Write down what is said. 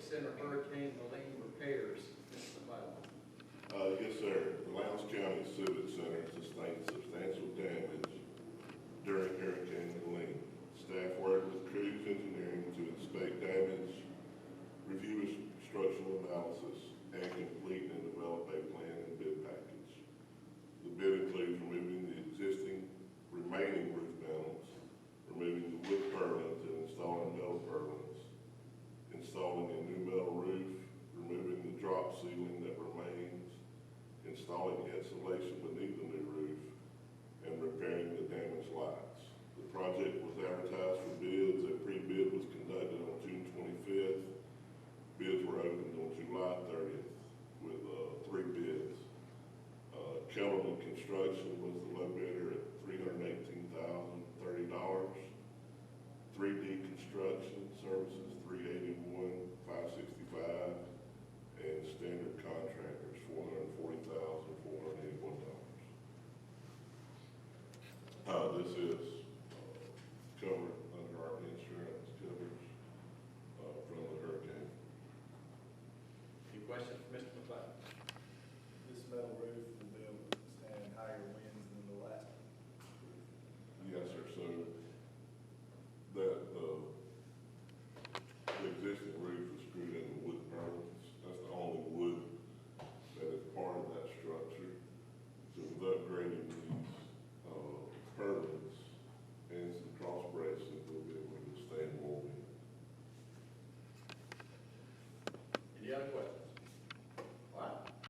Center Hurricane Helene repairs. Mr. Butler. Yes, sir. The Lowndes County Civic Center sustained substantial damage during Hurricane Helene. Staff worked with Crews Engineering to inspect damage, review structural analysis, and complete and develop a plan and bid package. The bid includes removing the existing remaining roof panels, removing the wood purlins and installing metal purlins, installing a new metal roof, removing the drop ceiling that remains, installing insulation beneath the new roof, and repairing the damaged lights. The project was advertised for bids. A pre-bid was conducted on June 25th. Bids were opened on July 30th with 3 bids. Kellerman Construction was the low bidder at $318,030. 3D Construction Services $381,565, and Standard Contractors $440,481. This is covered under our insurance coverage from the hurricane. Any questions for Mr.